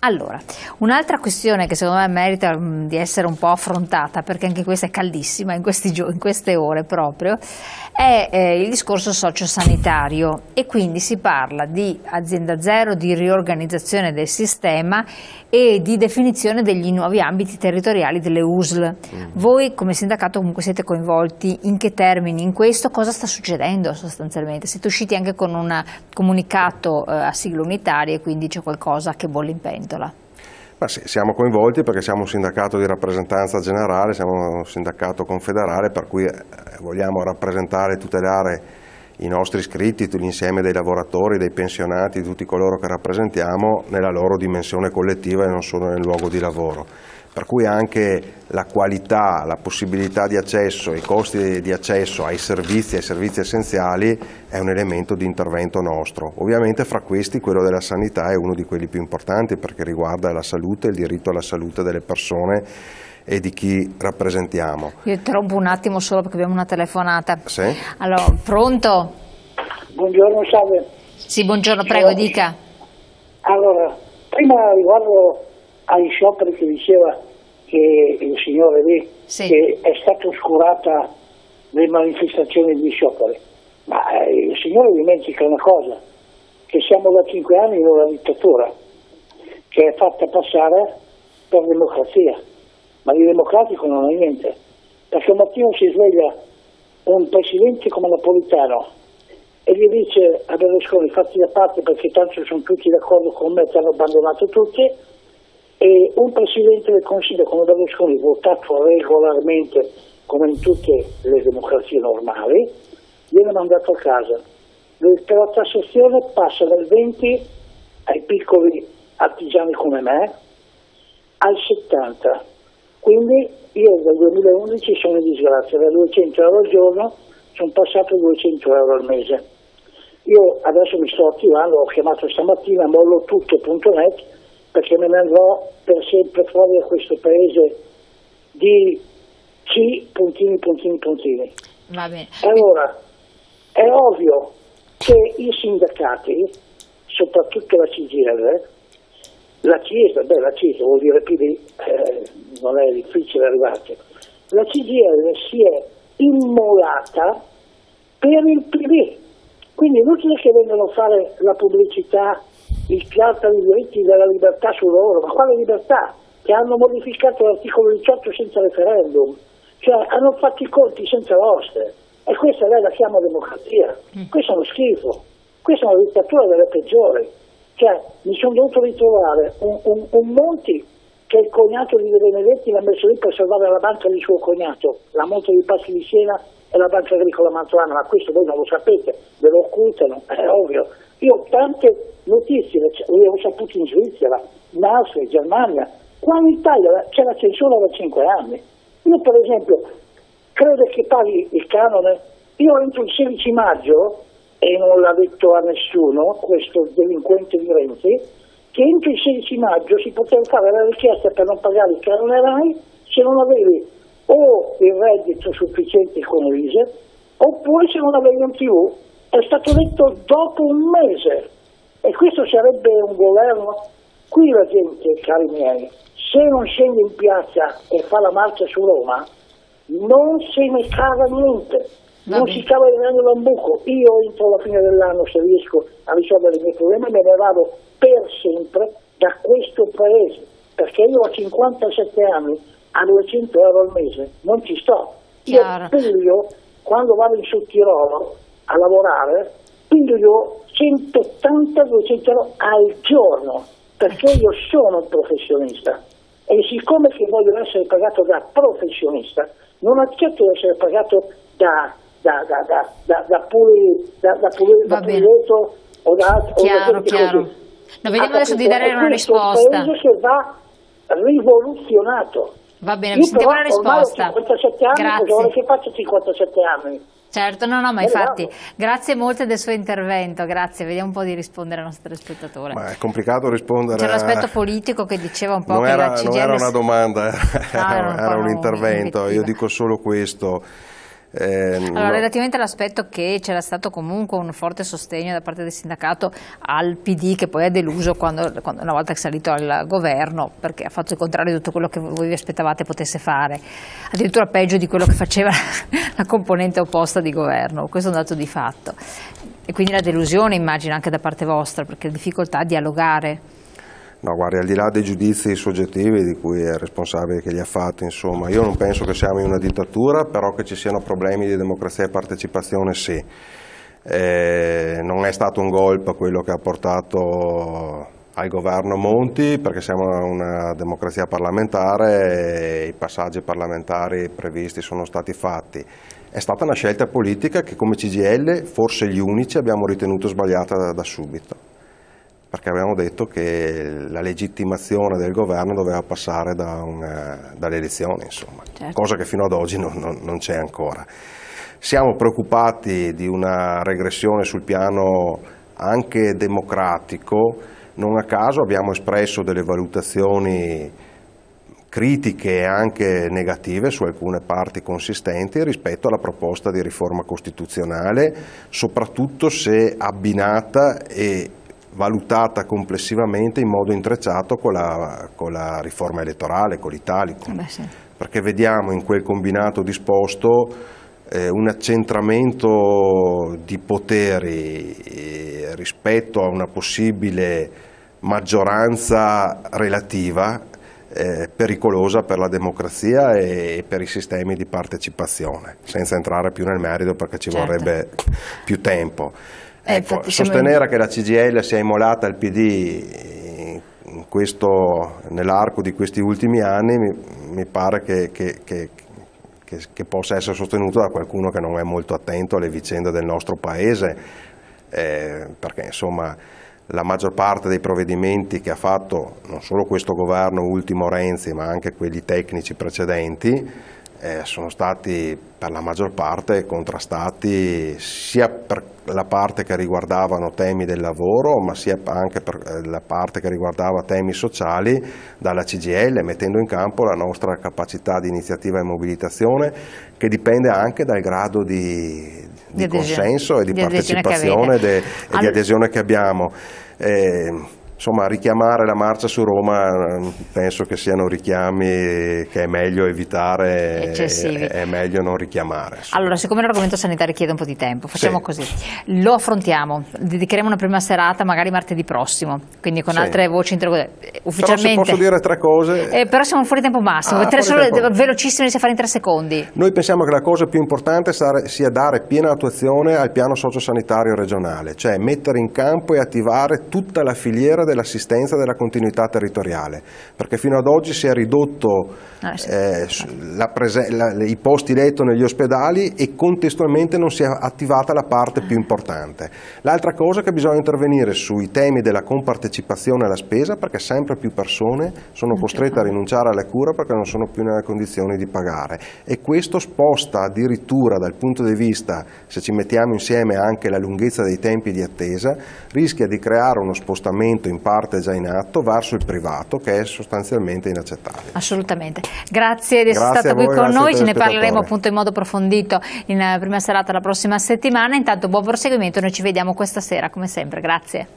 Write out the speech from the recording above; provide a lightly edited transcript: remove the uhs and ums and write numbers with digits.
Allora, un'altra questione che secondo me merita di essere un po' affrontata, perché anche questa è caldissima in queste ore proprio, è il discorso sociosanitario, e quindi si parla di azienda zero, di riorganizzazione del sistema e di definizione degli nuovi ambiti territoriali delle USL. Voi come sindacato comunque siete coinvolti, in che termini in questo? Cosa sta succedendo sostanzialmente? Siete usciti anche con un comunicato a sigla unitaria, e quindi c'è qualcosa che bolle in pentola? Ma sì, siamo coinvolti perché siamo un sindacato di rappresentanza generale, siamo un sindacato confederale, per cui vogliamo rappresentare e tutelare i nostri iscritti, l'insieme dei lavoratori, dei pensionati, di tutti coloro che rappresentiamo nella loro dimensione collettiva e non solo nel luogo di lavoro. Per cui anche la qualità, la possibilità di accesso, i costi di accesso ai servizi essenziali è un elemento di intervento nostro. Ovviamente fra questi quello della sanità è uno di quelli più importanti, perché riguarda la salute, il diritto alla salute delle persone e di chi rappresentiamo. Io interrompo un attimo solo perché abbiamo una telefonata. Sì? Allora, pronto? Buongiorno, salve. Sì, buongiorno, prego, dica. Allora, prima riguardo agli scioperi che diceva che il signore lì, sì, che è stata oscurata le manifestazioni di scioperi, ma il signore dimentica una cosa, che siamo da 5 anni in una dittatura che è fatta passare per democrazia, ma di democratico non è niente, perché un mattino si sveglia un presidente come Napolitano e gli dice a Berlusconi: fatti da parte perché tanto sono tutti d'accordo con me, ti hanno abbandonato tutti. E un Presidente del Consiglio come Berlusconi, votato regolarmente come in tutte le democrazie normali, viene mandato a casa. Per la tassazione passa dal 20 ai piccoli artigiani come me al 70. Quindi io dal 2011 sono in disgrazia, da 200 euro al giorno sono passato a 200 euro al mese. Io adesso mi sto attivando, ho chiamato stamattina mollotutto.net, perché me ne andrò per sempre fuori da questo paese di chi, puntini. Va bene. Allora, è ovvio che i sindacati, soprattutto la CGIL, la Chiesa vuol dire PD, non è difficile arrivarci, la CGIL si è immolata per il PD, quindi è inutile che vengano a fare la pubblicità, il Carta dei diritti della libertà sul lavoro, ma quale libertà? Che hanno modificato l'articolo 18 senza referendum, cioè hanno fatto i conti senza l'oste, e questa lei la chiama democrazia. Questo è uno schifo, questa è una dittatura delle peggiori. Cioè, mi sono dovuto ritrovare un Monti che il cognato di De Benedetti l'ha messo lì per salvare la banca di suo cognato, la Monte dei Paschi di Siena e la Banca Agricola Mantovana, ma questo voi non lo sapete, ve lo occultano, è ovvio. Io ho tante notizie, le ho sapute in Svizzera, in Austria, in Germania, qua in Italia c'è la censura da 5 anni. Io per esempio credo che paghi il canone, io entro il 16 maggio, e non l'ha detto a nessuno, questo delinquente di Renzi, che entro il 16 maggio si poteva fare la richiesta per non pagare il canone RAI se non avevi o il reddito sufficiente con l'ISE, oppure se non avevi un TV. È stato detto dopo un mese, e questo sarebbe un governo. Qui la gente, cari miei, se non scende in piazza e fa la marcia su Roma, non se ne cava niente. Non si cava il ragno da un buco. Io entro alla fine dell'anno, se riesco a risolvere i miei problemi, me ne vado per sempre da questo paese, perché io ho 57 anni, a 200 euro al mese non ci sto. Chiaro. Io piglio, quando vado in Sud Tirolo a lavorare, piglio 180-200 euro al giorno, perché io sono un professionista, e siccome che voglio essere pagato da professionista, non accetto di essere pagato da Puleto o da Chiaro. così. No, vediamo adesso di dare una risposta. È un paese che va rivoluzionato. Va bene, mi sentiamo una risposta. Io però ho 57 anni, grazie. cosa vuole che faccio 57 anni? Certo, no, ma infatti, grazie molto del suo intervento, grazie, vediamo un po' di rispondere al nostro telespettatore. Ma è complicato rispondere. C'era l'aspetto politico che diceva un po' non che non era una domanda, era un intervento. invettiva. Io dico solo questo. Allora, relativamente all'aspetto che c'era stato comunque un forte sostegno da parte del sindacato al PD, che poi è deluso quando una volta che è salito al governo, perché ha fatto il contrario di tutto quello che voi vi aspettavate potesse fare, addirittura peggio di quello che faceva la componente opposta di governo, questo è un dato di fatto. E quindi la delusione immagino anche da parte vostra, perché la difficoltà a dialogare. No, guardi, al di là dei giudizi soggettivi di cui è responsabile che li ha fatti, insomma, io non penso che siamo in una dittatura, però che ci siano problemi di democrazia e partecipazione sì. Non è stato un golpe quello che ha portato al governo Monti, perché siamo una democrazia parlamentare e i passaggi parlamentari previsti sono stati fatti. È stata una scelta politica che come CGIL, forse gli unici, abbiamo ritenuto sbagliata da subito, perché avevamo detto che la legittimazione del governo doveva passare dalle elezioni, insomma, certo. Cosa che fino ad oggi non c'è ancora. Siamo preoccupati di una regressione sul piano anche democratico, non a caso abbiamo espresso delle valutazioni critiche e anche negative su alcune parti consistenti rispetto alla proposta di riforma costituzionale, soprattutto se abbinata e valutata complessivamente in modo intrecciato con la riforma elettorale, con l'Italicum, sì. Perché vediamo in quel combinato disposto un accentramento di poteri rispetto a una possibile maggioranza relativa pericolosa per la democrazia e per i sistemi di partecipazione, senza entrare più nel merito perché ci vorrebbe più tempo. Ecco, sostenere che la CGIL sia immolata al PD nell'arco di questi ultimi anni mi pare che possa essere sostenuto da qualcuno che non è molto attento alle vicende del nostro Paese, perché insomma la maggior parte dei provvedimenti che ha fatto non solo questo governo ultimo Renzi ma anche quelli tecnici precedenti sono stati per la maggior parte contrastati sia per la parte che riguardavano temi del lavoro ma sia anche per la parte che riguardava temi sociali dalla CGIL, mettendo in campo la nostra capacità di iniziativa e mobilitazione che dipende anche dal grado di consenso e di partecipazione e di adesione che abbiamo. Insomma, richiamare la marcia su Roma penso che siano richiami che è meglio evitare e è meglio non richiamare. Allora, siccome l'argomento sanitario chiede un po' di tempo, facciamo così, lo affrontiamo, dedicheremo una prima serata magari martedì prossimo, quindi con altre voci ufficialmente. Però se posso dire tre cose. Però siamo fuori tempo massimo, velocissimi, riesci a fare in 3 secondi. Noi pensiamo che la cosa più importante sia dare piena attuazione al piano sociosanitario regionale, cioè mettere in campo e attivare tutta la filiera dell'assistenza e della continuità territoriale, perché fino ad oggi si è ridotto i posti letto negli ospedali e contestualmente non si è attivata la parte più importante. L'altra cosa è che bisogna intervenire sui temi della compartecipazione alla spesa, perché sempre più persone sono costrette a rinunciare alla cura perché non sono più nelle condizioni di pagare, e questo sposta addirittura dal punto di vista, se ci mettiamo insieme anche la lunghezza dei tempi di attesa, rischia di creare uno spostamento in parte già in atto verso il privato, che è sostanzialmente inaccettabile. Assolutamente. Grazie di essere stato qui con noi, ce ne parleremo appunto in modo approfondito in prima serata la prossima settimana. Intanto buon proseguimento, noi ci vediamo questa sera come sempre, grazie.